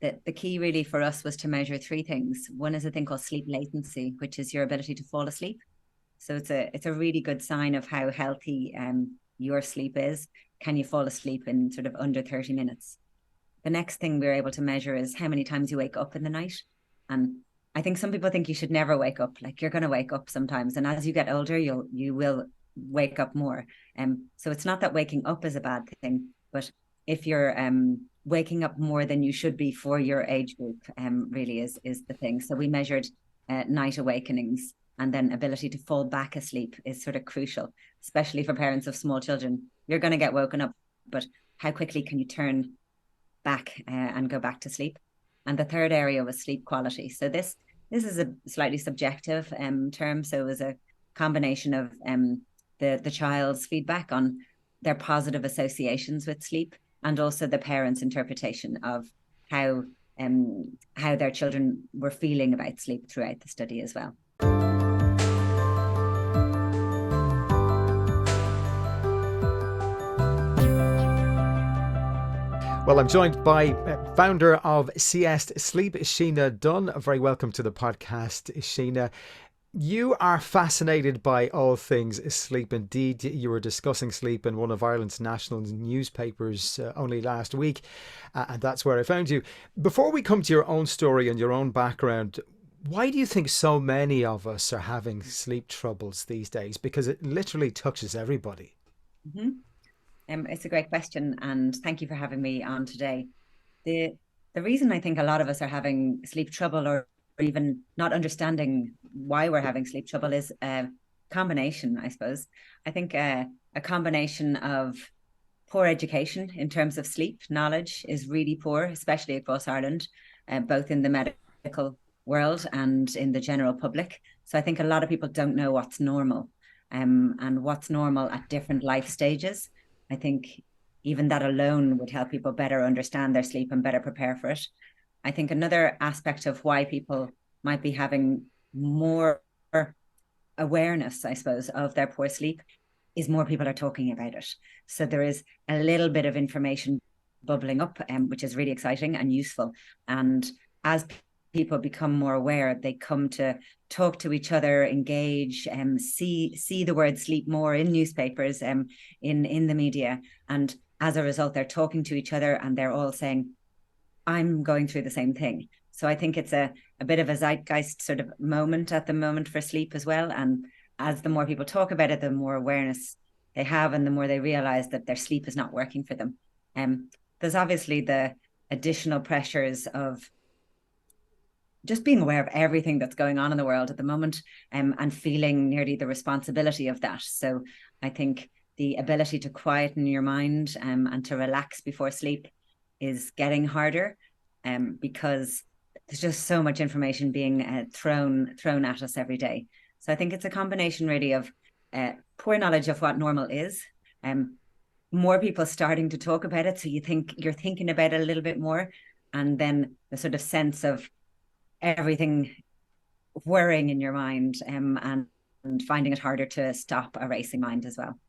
the key really for us was to measure three things. One is a thing called sleep latency, which is your ability to fall asleep. So it's a really good sign of how healthy your sleep is. Can you fall asleep in sort of under 30 minutes? The next thing we're able to measure is how many times you wake up in the night. And I think some people think you should never wake up. Like, you're going to wake up sometimes, and as you get older, you will wake up more. So it's not that waking up is a bad thing, but if you're waking up more than you should be for your age group, really is the thing. So we measured night awakenings, and then ability to fall back asleep is sort of crucial, especially for parents of small children. You're going to get woken up, but how quickly can you turn back and go back to sleep? And the third area was sleep quality. So this is a slightly subjective term. So it was a combination of the child's feedback on their positive associations with sleep, and also the parents' interpretation of how their children were feeling about sleep throughout the study as well. Well, I'm joined by founder of Siest Sleep, Sine Dunne. Very welcome to the podcast, Sine. You are fascinated by all things sleep. Indeed, you were discussing sleep in one of Ireland's national newspapers only last week, and that's where I found you. Before we come to your own story and your own background, why do you think so many of us are having sleep troubles these days? Because it literally touches everybody. Mm-hmm. It's a great question, and thank you for having me on today. The reason I think a lot of us are having sleep trouble, or even not understanding why we're having sleep trouble, is a combination, I suppose. I think a combination of poor education in terms of sleep knowledge is really poor, especially across Ireland, both in the medical world and in the general public. So I think a lot of people don't know what's normal, and what's normal at different life stages. I think even that alone would help people better understand their sleep and better prepare for it. I think another aspect of why people might be having more awareness, I suppose, of their poor sleep is more people are talking about it. So there is a little bit of information bubbling up, which is really exciting and useful. And as people become more aware, they come to talk to each other, engage, see the word sleep more in newspapers, in the media. And as a result, they're talking to each other, and they're all saying, I'm going through the same thing. So I think it's a bit of a zeitgeist sort of moment at the moment for sleep as well. And as the more people talk about it, the more awareness they have, and the more they realize that their sleep is not working for them. There's obviously the additional pressures of just being aware of everything that's going on in the world at the moment, and feeling nearly the responsibility of that. So I think the ability to quieten your mind, and to relax before sleep is getting harder, because there's just so much information being thrown at us every day. So I think it's a combination really of poor knowledge of what normal is, more people starting to talk about it, so you're thinking about it a little bit more, and then the sort of sense of everything whirring in your mind, and finding it harder to stop a racing mind as well.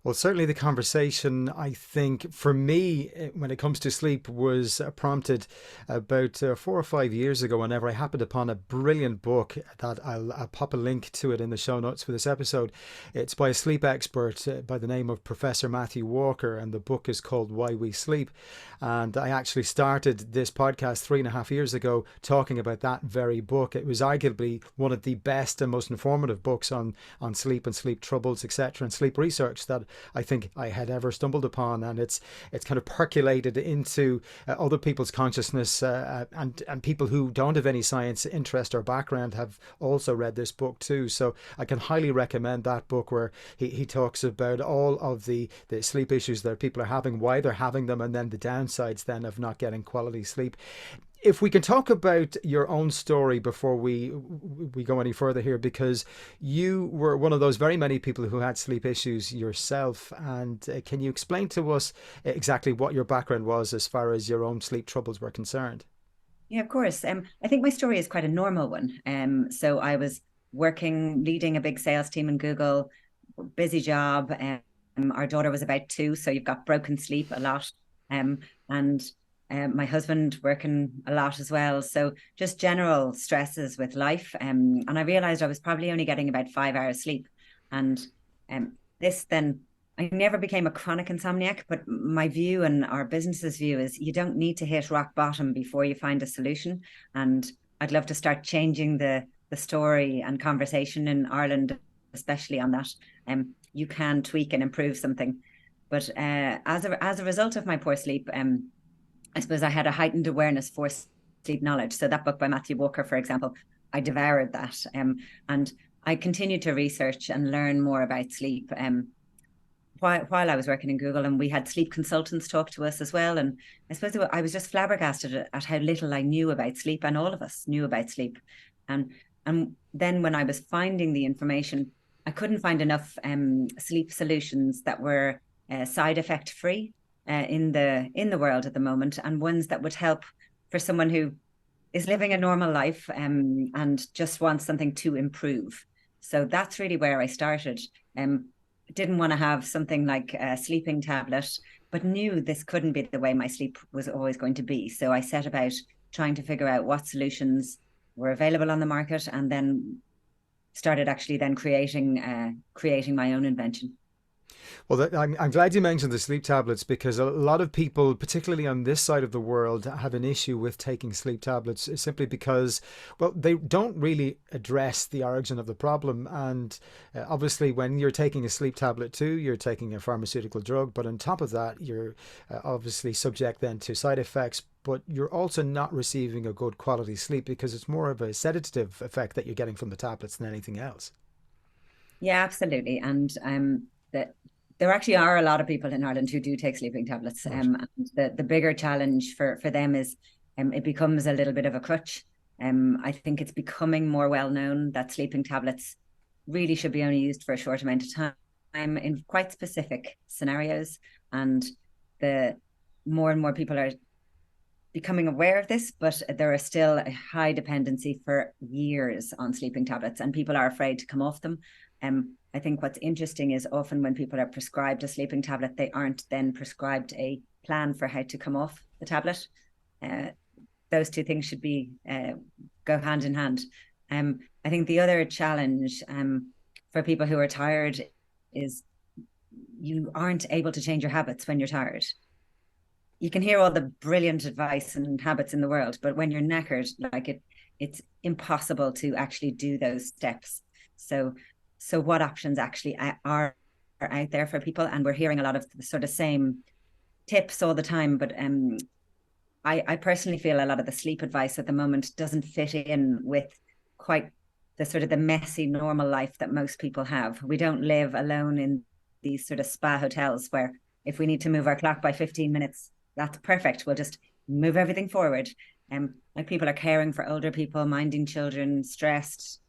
Well, certainly the conversation, I think, for me, when it comes to sleep, was prompted about 4 or 5 years ago, whenever I happened upon a brilliant book that I'll pop a link to it in the show notes for this episode. It's by a sleep expert by the name of Professor Matthew Walker, and the book is called Why We Sleep. And I actually started this podcast 3.5 years ago talking about that very book. It was arguably one of the best and most informative books on sleep and sleep troubles, etc., and sleep research that I think I had ever stumbled upon. And it's kind of percolated into other people's consciousness, and people who don't have any science interest or background have also read this book too. So I can highly recommend that book, where he talks about all of the sleep issues that people are having, why they're having them, and then the downsides then of not getting quality sleep. If we can talk about your own story before we go any further here, because you were one of those very many people who had sleep issues yourself. And can you explain to us exactly what your background was as far as your own sleep troubles were concerned? Yeah, of course. I think my story is quite a normal one. So I was leading a big sales team in Google, busy job. Our daughter was about 2, so you've got broken sleep a lot. And My husband working a lot as well. So just general stresses with life. And I realized I was probably only getting about 5 hours sleep. And this then, I never became a chronic insomniac, but my view and our business's view is you don't need to hit rock bottom before you find a solution. And I'd love to start changing the story and conversation in Ireland, especially on that. You can tweak and improve something. But as a result of my poor sleep, I suppose I had a heightened awareness for sleep knowledge. So that book by Matthew Walker, for example, I devoured that. And I continued to research and learn more about sleep. While I was working in Google, and we had sleep consultants talk to us as well. And I suppose I was just flabbergasted at how little I knew about sleep, and all of us knew about sleep. And then when I was finding the information, I couldn't find enough sleep solutions that were side effect free in the world at the moment, and ones that would help for someone who is living a normal life and just wants something to improve. So that's really where I started. Didn't want to have something like a sleeping tablet, but knew this couldn't be the way my sleep was always going to be. So I set about trying to figure out what solutions were available on the market, and then started actually then creating my own invention. Well, I'm glad you mentioned the sleep tablets because a lot of people, particularly on this side of the world, have an issue with taking sleep tablets simply because, well, they don't really address the origin of the problem. And obviously, when you're taking a sleep tablet too, you're taking a pharmaceutical drug. But on top of that, you're obviously subject then to side effects. But you're also not receiving a good quality sleep because it's more of a sedative effect that you're getting from the tablets than anything else. Yeah, absolutely. And that there actually are a lot of people in Ireland who do take sleeping tablets. Right. And the bigger challenge for them is it becomes a little bit of a crutch. I think it's becoming more well known that sleeping tablets really should be only used for a short amount of time in quite specific scenarios. And the more and more people are becoming aware of this, but there is still a high dependency for years on sleeping tablets, and people are afraid to come off them. I think what's interesting is often when people are prescribed a sleeping tablet, they aren't then prescribed a plan for how to come off the tablet. Uh, those two things should be go hand in hand. I think the other challenge for people who are tired is you aren't able to change your habits when you're tired. You can hear all the brilliant advice and habits in the world, but when you're knackered, it's impossible to actually do those steps. So what options actually are out there for people? And we're hearing a lot of the sort of same tips all the time, but I personally feel a lot of the sleep advice at the moment doesn't fit in with quite the sort of the messy normal life that most people have. We don't live alone in these sort of spa hotels where if we need to move our clock by 15 minutes, that's perfect. We'll just move everything forward. Like people are caring for older people, minding children, stressed.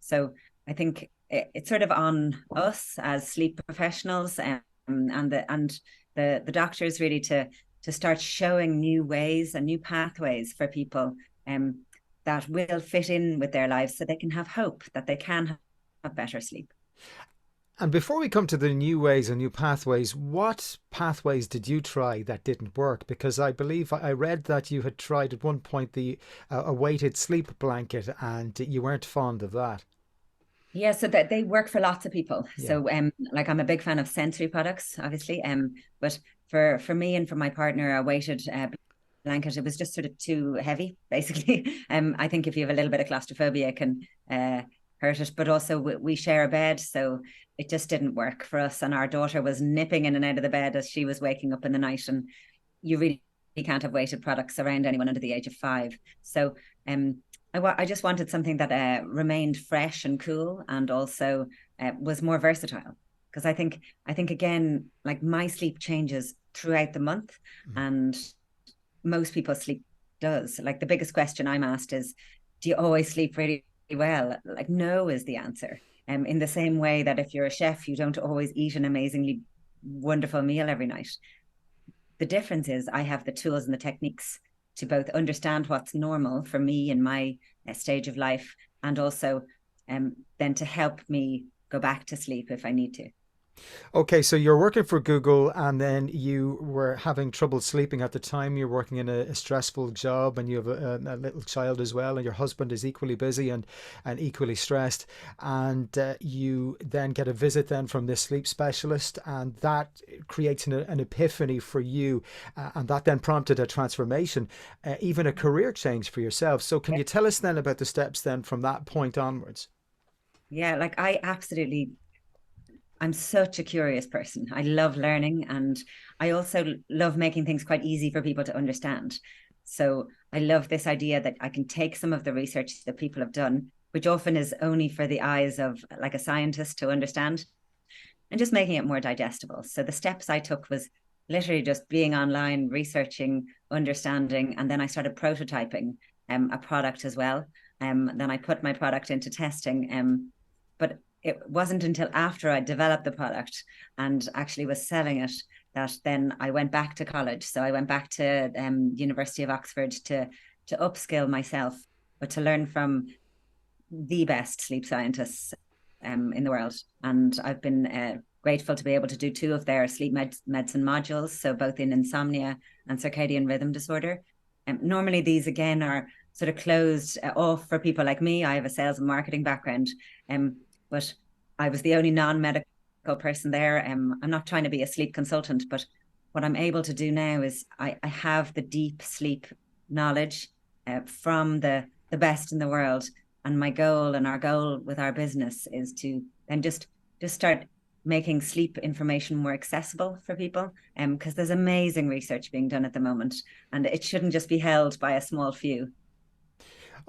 So I think it's sort of on us as sleep professionals and the doctors really to start showing new ways and new pathways for people that will fit in with their lives so they can have hope that they can have better sleep. And before we come to the new ways and new pathways, what pathways did you try that didn't work? Because I believe I read that you had tried at one point the a weighted sleep blanket and you weren't fond of that. Yeah, so that they work for lots of people. Yeah. So like I'm a big fan of sensory products, obviously. But for me and for my partner, a weighted blanket, it was just sort of too heavy, basically. I think if you have a little bit of claustrophobia, it can hurt it. But also we share a bed, so it just didn't work for us. And our daughter was nipping in and out of the bed as she was waking up in the night, and you really can't have weighted products around anyone under the age of 5. So I just wanted something that remained fresh and cool, and also was more versatile. Because I think again, like my sleep changes throughout the month, Mm. and most people's sleep does. Like the biggest question I'm asked is, do you always sleep really well? Like no is the answer. In the same way that if you're a chef, you don't always eat an amazingly wonderful meal every night. The difference is I have the tools and the techniques to both understand what's normal for me in my stage of life, and also then to help me go back to sleep if I need to. Okay, so you're working for Google and then you were having trouble sleeping at the time. You're working in a stressful job and you have a little child as well, and your husband is equally busy and equally stressed. And you then get a visit then from this sleep specialist, and that creates an epiphany for you. And that then prompted a transformation, even a career change for yourself. So, can Yeah. you tell us then about the steps then from that point onwards? Yeah, like I'm such a curious person. I love learning, and I also love making things quite easy for people to understand. So I love this idea that I can take some of the research that people have done, which often is only for the eyes of like a scientist to understand, and just making it more digestible. So the steps I took was literally just being online, researching, understanding, and then I started prototyping a product as well. Then I put my product into testing. But it wasn't until after I developed the product and actually was selling it that then I went back to college. So I went back to University of Oxford to upskill myself, but to learn from the best sleep scientists in the world. And I've been grateful to be able to do two of their medicine modules, so both in insomnia and circadian rhythm disorder. Normally, these again are sort of closed off for people like me. I have a sales and marketing background, but I was the only non-medical person there. I'm not trying to be a sleep consultant, but what I'm able to do now is I have the deep sleep knowledge from the best in the world, and my goal and our goal with our business is to then just start making sleep information more accessible for people, because there's amazing research being done at the moment, and it shouldn't just be held by a small few.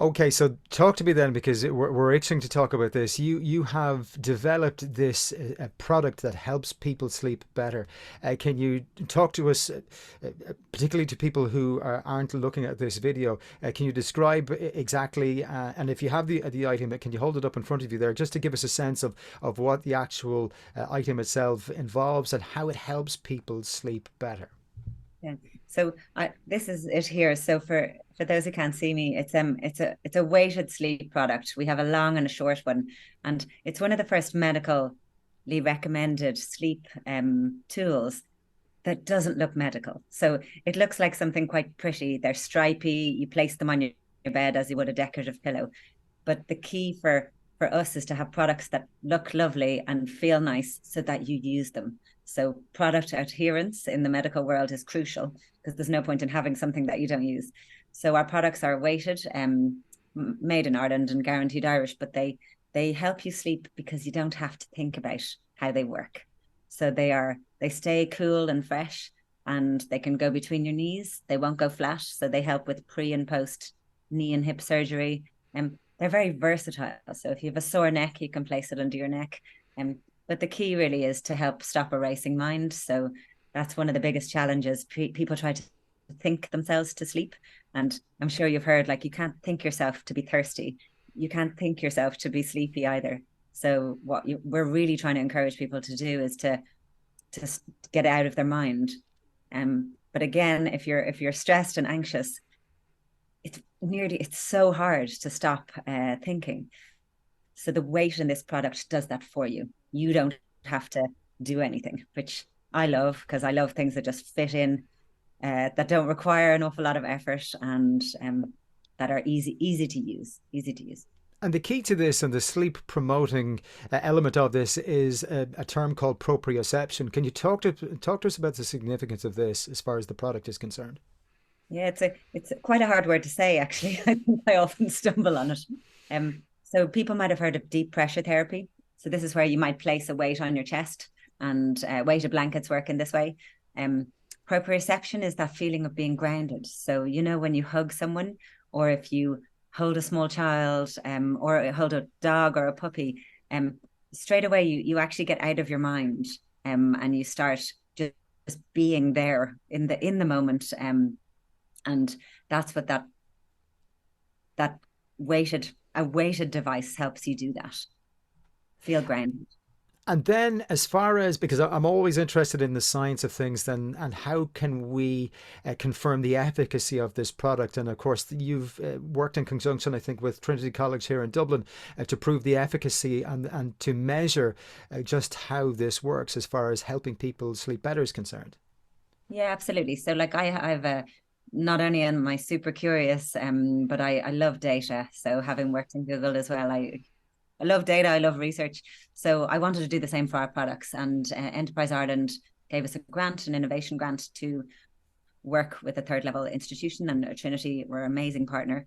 Okay, so talk to me then because we're itching to talk about this. You have developed this product that helps people sleep better. Can you talk to us, particularly to people who aren't looking at this video? Can you describe exactly, and if you have the item, can you hold it up in front of you there, just to give us a sense of what the actual item itself involves and how it helps people sleep better? Yeah. So this is it here. So for those who can't see me, it's a weighted sleep product. We have a long and a short one, and it's one of the first medically recommended sleep tools that doesn't look medical. So it looks like something quite pretty. They're stripy. You place them on your bed as you would a decorative pillow. But the key for us is to have products that look lovely and feel nice so that you use them. So product adherence in the medical world is crucial because there's no point in having something that you don't use. So our products are weighted, made in Ireland and guaranteed Irish, but they help you sleep because you don't have to think about how they work. So they stay cool and fresh, and they can go between your knees. They won't go flat, so they help with pre and post knee and hip surgery. They're very versatile. So if you have a sore neck, you can place it under your neck. But the key really is to help stop a racing mind. So that's one of the biggest challenges. People try to think themselves to sleep. And I'm sure you've heard, like, you can't think yourself to be thirsty. You can't think yourself to be sleepy either. So we're really trying to encourage people to do is to get out of their mind. But again, if you're stressed and anxious, it's so hard to stop thinking. So the weight in this product does that for you. You don't have to do anything, which I love because I love things that just fit in, that don't require an awful lot of effort, and that are easy to use, easy to use. And the key to this and the sleep promoting element of this is a term called proprioception. Can you talk to us about the significance of this as far as the product is concerned? Yeah, it's quite a hard word to say, actually. I think I often stumble on it. So people might have heard of deep pressure therapy. So this is where you might place a weight on your chest, and weighted blankets work in this way. Um, Proprioception is that feeling of being grounded. So when you hug someone, or if you hold a small child, or hold a dog or a puppy, straight away you actually get out of your mind, and you start just being there in the moment. And that's what that weighted a weighted device helps you do, that feel grounded. And then, as far as, because I'm always interested in the science of things, then, and how can we confirm the efficacy of this product? And of course, you've worked in conjunction, I think, with Trinity College here in Dublin to prove the efficacy and to measure just how this works as far as helping people sleep better is concerned. Yeah, absolutely. So like I've not only am I super curious, but I love data. So having worked in Google as well, I love data, I love research. So I wanted to do the same for our products. And Enterprise Ireland gave us a grant, an innovation grant, to work with a third level institution, and Trinity were an amazing partner.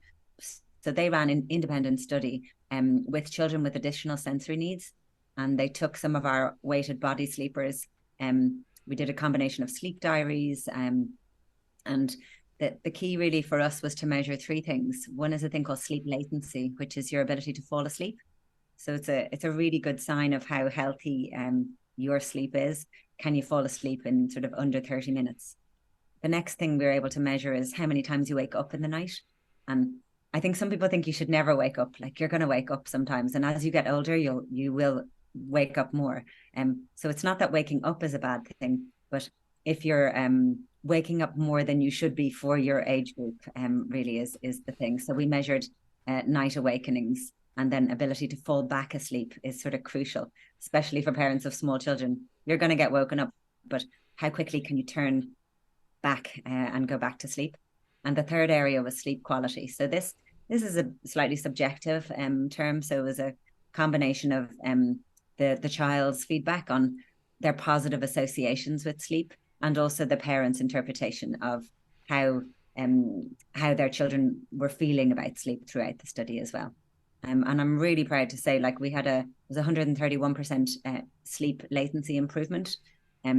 So they ran an independent study with children with additional sensory needs. And they took some of our weighted body sleepers. We did a combination of sleep diaries. And the key really for us was to measure three things. One is a thing called sleep latency, which is your ability to fall asleep. So it's a really good sign of how healthy your sleep is. Can you fall asleep in sort of under 30 minutes? The next thing we're able to measure is how many times you wake up in the night. And I think some people think you should never wake up. Like, you're going to wake up sometimes, and as you get older, you will wake up more. So it's not that waking up is a bad thing, but if you're waking up more than you should be for your age group, really is the thing. So we measured night awakenings, and then ability to fall back asleep is sort of crucial, especially for parents of small children. You're going to get woken up, but how quickly can you turn back and go back to sleep? And the third area was sleep quality. So this is a slightly subjective term. So it was a combination of the child's feedback on their positive associations with sleep, and also the parents' interpretation of how their children were feeling about sleep throughout the study as well. And I'm really proud to say, like, it was 131% sleep latency improvement. I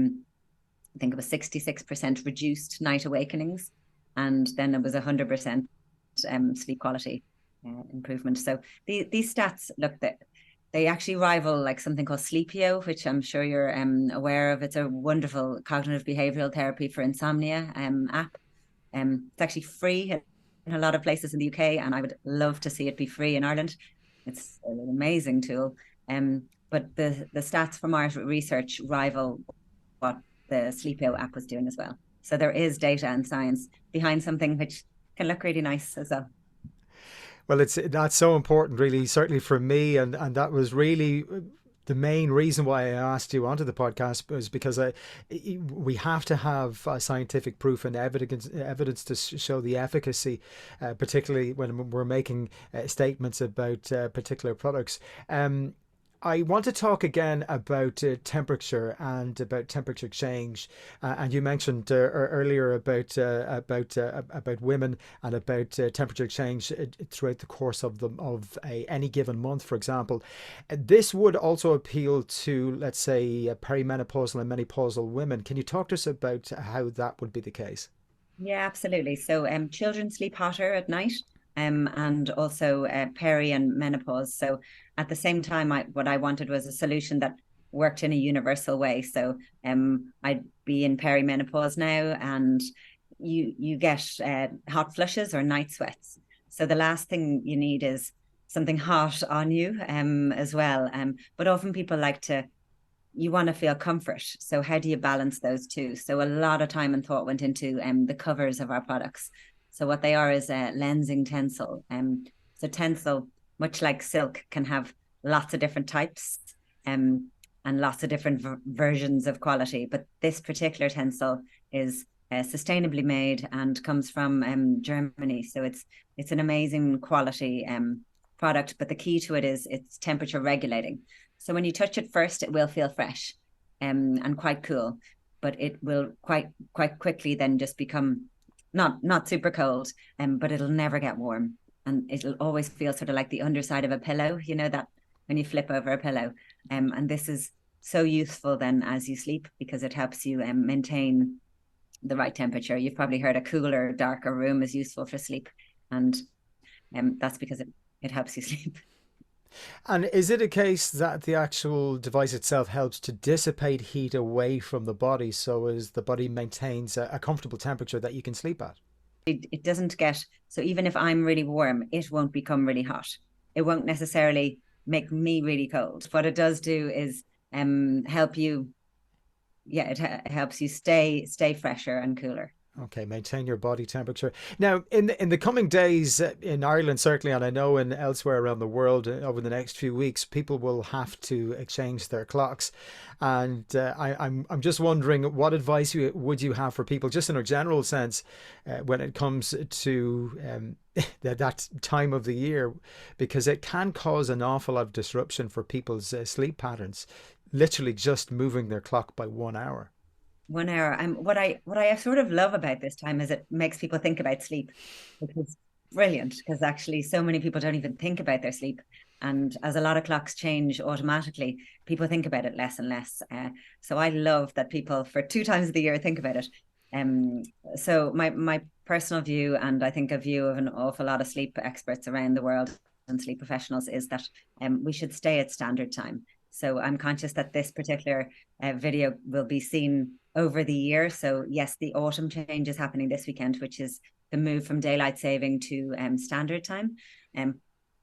think it was 66% reduced night awakenings, and then it was 100% sleep quality improvement. So these stats, look, that they actually rival like something called Sleepio, which I'm sure you're aware of. It's a wonderful cognitive behavioral therapy for insomnia app. It's actually free in a lot of places in the UK, and I would love to see it be free in Ireland. It's an amazing tool. But the stats from our research rival what the Sleepio app was doing as well. So there is data and science behind something which can look really nice as well. Well, that's so important, really, certainly for me, and that was really the main reason why I asked you onto the podcast, was because we have to have scientific proof and evidence to show the efficacy, particularly when we're making statements about particular products. I want to talk again about temperature and about temperature change, and you mentioned earlier about women and about temperature change throughout the course of any given month, for example. This would also appeal to, let's say, perimenopausal and menopausal women. Can you talk to us about how that would be the case? Yeah, absolutely. So children sleep hotter at night, and also peri and menopause. So at the same time, what I wanted was a solution that worked in a universal way. So I'd be in perimenopause now, and you get hot flushes or night sweats. So the last thing you need is something hot on you as well. But often people like to you want to feel comfort. So how do you balance those two? So a lot of time and thought went into the covers of our products. So what they are is lensing tencel. So tencel, much like silk, can have lots of different types and lots of different versions of quality. But this particular tencel is sustainably made and comes from Germany. So it's an amazing quality product. But the key to it is it's temperature regulating. So when you touch it first, it will feel fresh and quite cool, but it will quite quickly then just become not super cold, but it'll never get warm, and it'll always feel sort of like the underside of a pillow, that when you flip over a pillow. And this is so useful then as you sleep, because it helps you maintain the right temperature. You've probably heard a cooler, darker room is useful for sleep, and that's because it helps you sleep. And is it a case that the actual device itself helps to dissipate heat away from the body, so as the body maintains a comfortable temperature that you can sleep at? It doesn't get, so even if I'm really warm, it won't become really hot. It won't necessarily make me really cold. What it does do is help you, yeah, it helps you stay fresher and cooler. Okay, maintain your body temperature. Now, in the coming days in Ireland, certainly, and I know in elsewhere around the world, over the next few weeks, people will have to exchange their clocks, and I'm just wondering, what advice would you have for people, just in a general sense, when it comes to that time of the year, because it can cause an awful lot of disruption for people's sleep patterns, literally just moving their clock by 1 hour. 1 hour. What I sort of love about this time is it makes people think about sleep, which is brilliant because actually so many people don't even think about their sleep. And as a lot of clocks change automatically, people think about it less and less. So I love that people for two times of the year think about it. Um, so my personal view, and I think a view of an awful lot of sleep experts around the world and sleep professionals, is that we should stay at standard time. So I'm conscious that this particular video will be seen over the year. So yes, the autumn change is happening this weekend, which is the move from daylight saving to standard time.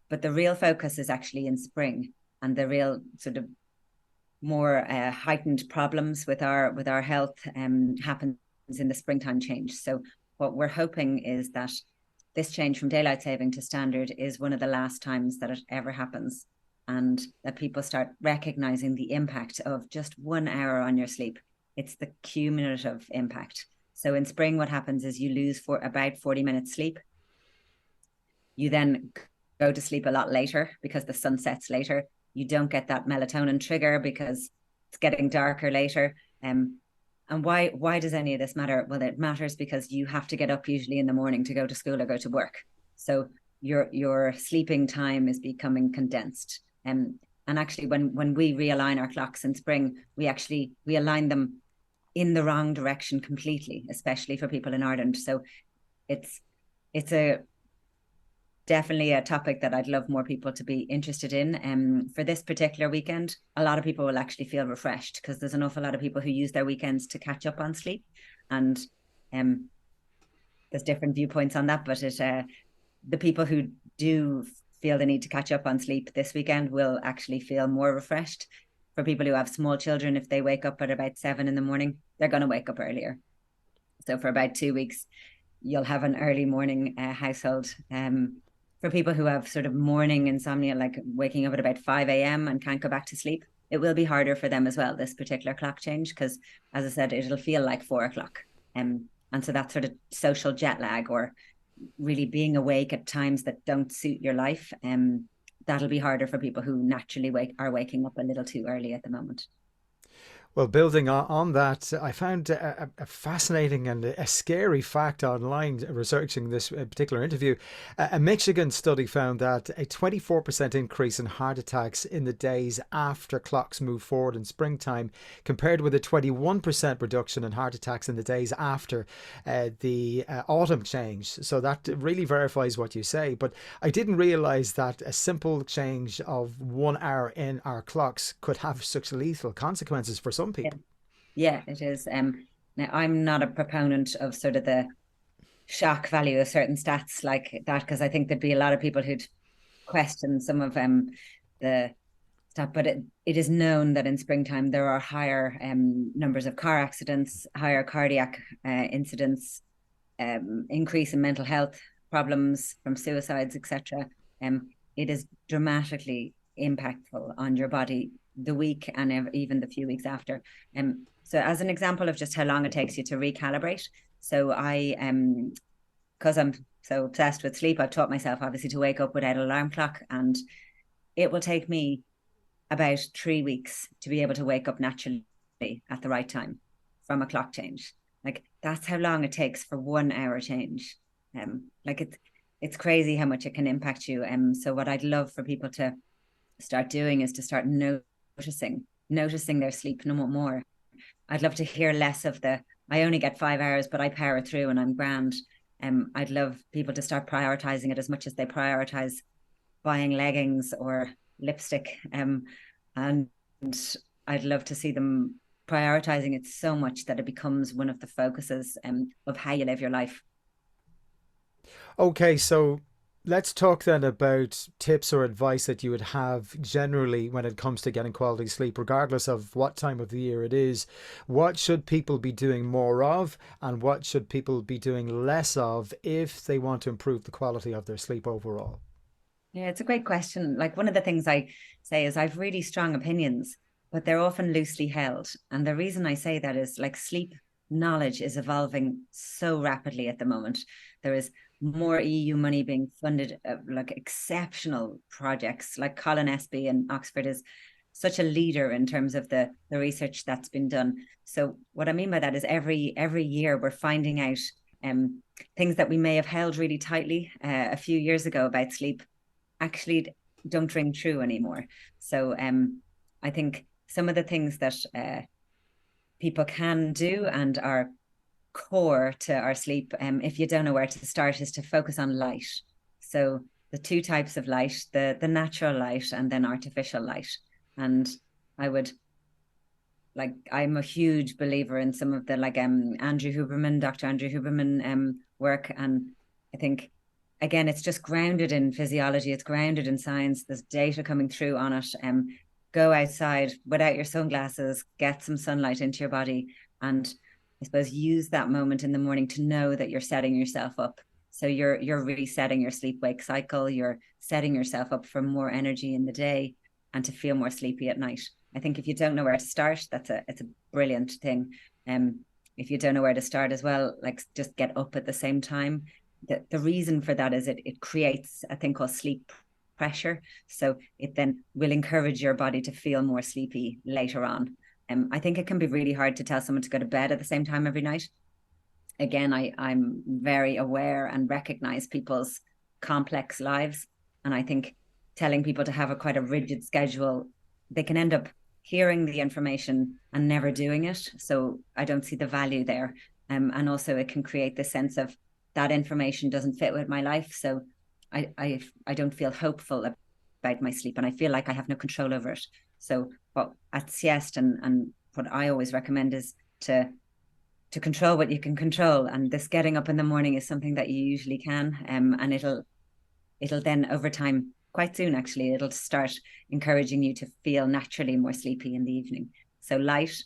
But the real focus is actually in spring, and the real sort of more heightened problems with our health happens in the springtime change. So what we're hoping is that this change from daylight saving to standard is one of the last times that it ever happens, and that people start recognizing the impact of just 1 hour on your sleep. It's the cumulative impact. So in spring, what happens is you lose for about 40 minutes sleep. You then go to sleep a lot later because the sun sets later. You don't get that melatonin trigger because it's getting darker later. And why does any of this matter? Well, it matters because you have to get up usually in the morning to go to school or go to work. So your sleeping time is becoming condensed. And actually, when we realign our clocks in spring, we align them in the wrong direction completely, especially for people in Ireland. So it's a definitely a topic that I'd love more people to be interested in. For this particular weekend, a lot of people will actually feel refreshed because there's an awful lot of people who use their weekends to catch up on sleep, and um, there's different viewpoints on that. But the people who do feel the need to catch up on sleep this weekend will actually feel more refreshed. For people who have small children, if they wake up at about 7 in the morning, they're going to wake up earlier. So for about 2 weeks, you'll have an early morning household. For people who have sort of morning insomnia, like waking up at about 5 a.m. and can't go back to sleep, it will be harder for them as well, this particular clock change, because as I said, it'll feel like 4 o'clock. And so that sort of social jet lag, or really being awake at times that don't suit your life, that'll be harder for people who naturally are waking up a little too early at the moment. Well, building on that, I found a fascinating and a scary fact online researching this particular interview. A Michigan study found that a 24% increase in heart attacks in the days after clocks move forward in springtime, compared with a 21% reduction in heart attacks in the days after the autumn change. So that really verifies what you say. But I didn't realize that a simple change of 1 hour in our clocks could have such lethal consequences for some Yeah, people. yeah, it is. Now I'm not a proponent of sort of the shock value of certain stats like that, because I think there'd be a lot of people who'd question some of the stuff. But it is known that in springtime there are higher numbers of car accidents, higher cardiac incidents, increase in mental health problems from suicides, etc. It is dramatically impactful on your body the week and even the few weeks after. So as an example of just how long it takes you to recalibrate, so I because I'm so obsessed with sleep, I've taught myself obviously to wake up without an alarm clock, and it will take me about 3 weeks to be able to wake up naturally at the right time from a clock change. Like that's how long it takes for 1 hour change. Like it's crazy how much it can impact you. So what I'd love for people to start doing is to start noticing their sleep no more. I'd love to hear less of the I only get 5 hours, but I power through and I'm grand. I'd love people to start prioritizing it as much as they prioritize buying leggings or lipstick. And I'd love to see them prioritizing it so much that it becomes one of the focuses of how you live your life. Okay, so Let's talk then about tips or advice that you would have generally when it comes to getting quality sleep, regardless of what time of the year it is. What should people be doing more of, and what should people be doing less of if they want to improve the quality of their sleep overall? Yeah, it's a great question. Like one of the things I say is I've really strong opinions, but they're often loosely held. And the reason I say that is like sleep knowledge is evolving so rapidly at the moment. There is more EU money being funded, like exceptional projects. Like Colin Espy in Oxford is such a leader in terms of the research that's been done. So what I mean by that is every year we're finding out things that we may have held really tightly a few years ago about sleep actually don't ring true anymore. So I think some of the things that people can do and are core to our sleep, if you don't know where to start, is to focus on light. So the two types of light, the natural light and then artificial light. And I would like I'm a huge believer in some of the like Dr. Andrew Huberman work. And I think again it's just grounded in physiology, it's grounded in science, there's data coming through on it. Go outside without your sunglasses, get some sunlight into your body, and I suppose use that moment in the morning to know that you're setting yourself up. So you're resetting your sleep wake cycle, you're setting yourself up for more energy in the day and to feel more sleepy at night. I think if you don't know where to start, it's a brilliant thing. If you don't know where to start as well, like just get up at the same time. The reason for that is it creates a thing called sleep pressure. So it then will encourage your body to feel more sleepy later on. I think it can be really hard to tell someone to go to bed at the same time every night. Again, I'm very aware and recognize people's complex lives. And I think telling people to have a quite a rigid schedule, they can end up hearing the information and never doing it. So I don't see the value there. And also it can create the sense of that information doesn't fit with my life. So I don't feel hopeful about my sleep and I feel like I have no control over it. So what at Siest and what I always recommend is to control what you can control. And this getting up in the morning is something that you usually can. And it'll then over time, quite soon actually, it'll start encouraging you to feel naturally more sleepy in the evening. So light,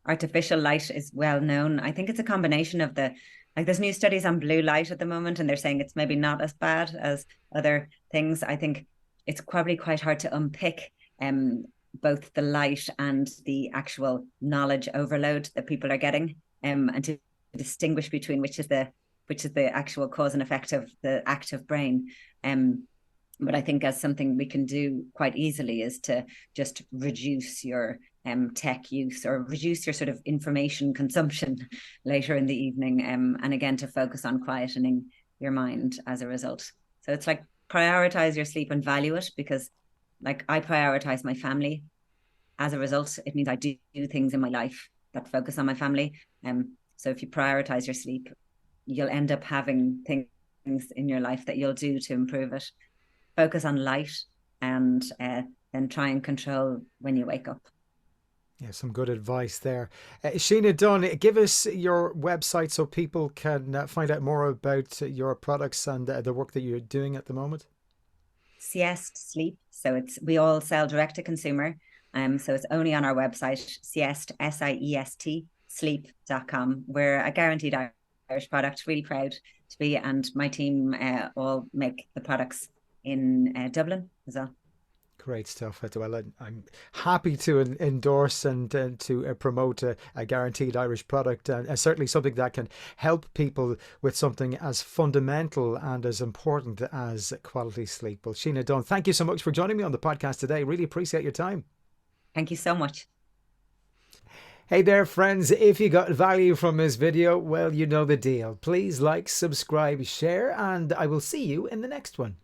artificial light is well known. I think it's a combination of like there's new studies on blue light at the moment, and they're saying it's maybe not as bad as other things. I think it's probably quite hard to unpick both the light and the actual knowledge overload that people are getting, and to distinguish between which is the actual cause and effect of the active brain. But I think as something we can do quite easily is to just reduce your tech use or reduce your sort of information consumption later in the evening. And again, to focus on quietening your mind as a result. So it's like prioritize your sleep and value it, because like I prioritize my family. As a result, it means I do things in my life that focus on my family. So if you prioritize your sleep, you'll end up having things in your life that you'll do to improve it. Focus on light and then try and control when you wake up. Yeah, some good advice there. Sine Dunne, give us your website so people can find out more about your products and the work that you're doing at the moment. Siest Sleep. So we all sell direct to consumer. So it's only on our website, Siest, Siest, sleep.com. We're a guaranteed Irish product, really proud to be. And my team all make the products in Dublin as well. Great stuff. Well, I'm happy to endorse and to promote a guaranteed Irish product, and certainly something that can help people with something as fundamental and as important as quality sleep. Well, Sine Dunne, thank you so much for joining me on the podcast today. Really appreciate your time. Thank you so much. Hey there, friends. If you got value from this video, well, you know the deal. Please like, subscribe, share, and I will see you in the next one.